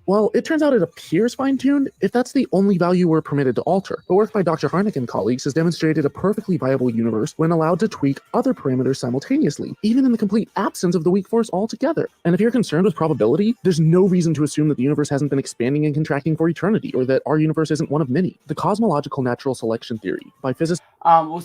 Well, it turns out it appears fine-tuned if that's the only value we're permitted to alter. The work by Dr. Harnick and colleagues has demonstrated a perfectly viable universe when allowed to tweak other parameters simultaneously, even in the complete absence of the weak force altogether. And if you're concerned with probability, there's no reason to assume that the universe hasn't been expanding and contracting for eternity, or that our universe isn't one of many. The cosmological natural selection theory by physicists. We'll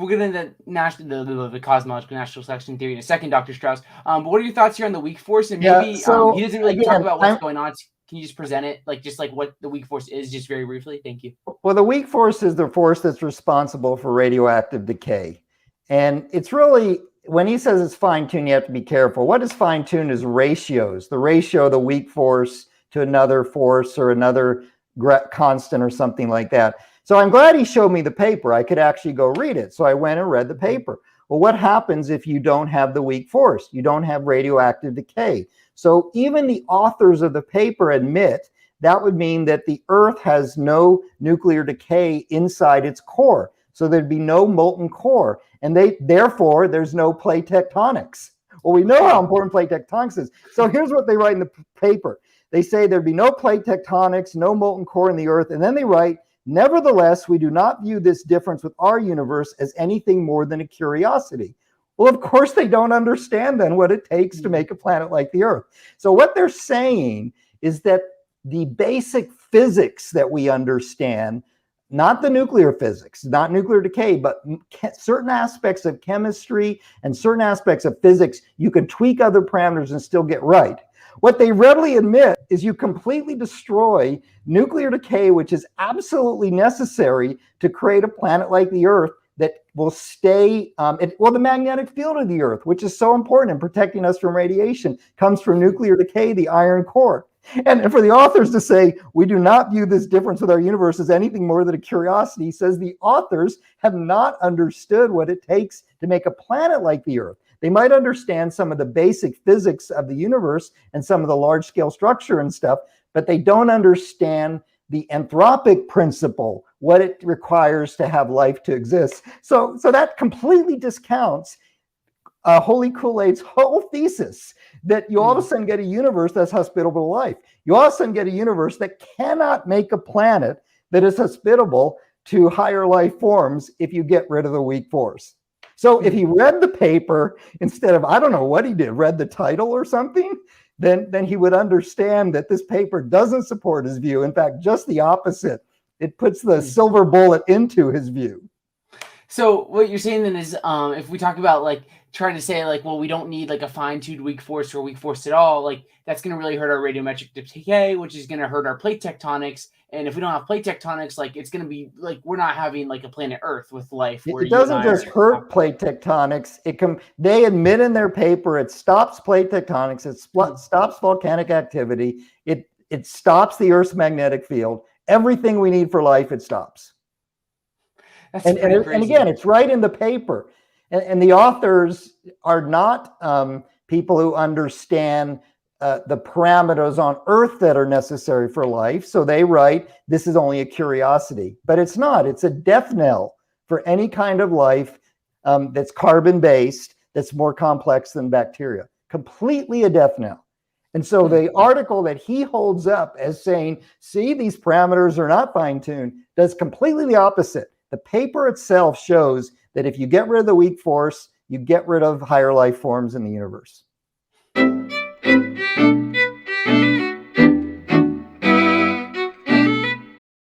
get into the cosmological natural selection theory in a second, Dr. Strauss. But what are your thoughts here on the weak force? And maybe he doesn't really talk about what's going on. Can you just present it, like what the weak force is, just very briefly? Thank you. Well, the weak force is the force that's responsible for radioactive decay. And it's really, when he says it's fine-tuned, you have to be careful. What is fine-tuned is ratios, the ratio of the weak force to another force or another constant or something like that. So I'm glad he showed me the paper. I could actually go read it. So I went and read the paper. Well, what happens if you don't have the weak force? You don't have radioactive decay. So even the authors of the paper admit that would mean that the Earth has no nuclear decay inside its core. So there'd be no molten core. And therefore, there's no plate tectonics. Well, we know how important plate tectonics is. So here's what they write in the paper. They say there'd be no plate tectonics, no molten core in the Earth. And then they write, nevertheless, we do not view this difference with our universe as anything more than a curiosity. Well, of course, they don't understand then what it takes to make a planet like the Earth. So what they're saying is that the basic physics that we understand, not the nuclear physics, not nuclear decay, but certain aspects of chemistry and certain aspects of physics, you can tweak other parameters and still get right. What they readily admit is you completely destroy nuclear decay, which is absolutely necessary to create a planet like the Earth that will stay, the magnetic field of the Earth, which is so important in protecting us from radiation, comes from nuclear decay, the iron core. And for the authors to say, we do not view this difference with our universe as anything more than a curiosity, says the authors have not understood what it takes to make a planet like the Earth. They might understand some of the basic physics of the universe and some of the large-scale structure and stuff, but they don't understand the anthropic principle, what it requires to have life to exist. So that completely discounts Holy Koolaid's whole thesis that you all of a sudden get a universe that's hospitable to life. You all of a sudden get a universe that cannot make a planet that is hospitable to higher life forms if you get rid of the weak force. So if he read the paper instead of, I don't know what he did, read the title or something, then he would understand that this paper doesn't support his view. In fact, just the opposite. It puts the silver bullet into his view. So what you're saying then is, if we talk about like trying to say like, well, we don't need like a fine-tuned weak force or weak force at all, like that's going to really hurt our radiometric decay, which is going to hurt our plate tectonics. And if we don't have plate tectonics, like it's going to be like we're not having like a planet Earth with life. It doesn't just hurt plate tectonics. They admit in their paper it stops plate tectonics. It stops volcanic activity. It stops the Earth's magnetic field. Everything we need for life, it stops. And again, it's right in the paper. And the authors are not people who understand the parameters on Earth that are necessary for life. So they write, this is only a curiosity. But it's not. It's a death knell for any kind of life that's carbon-based, that's more complex than bacteria. Completely a death knell. And so the article that he holds up as saying, see, these parameters are not fine-tuned, does completely the opposite. The paper itself shows that if you get rid of the weak force, you get rid of higher life forms in the universe.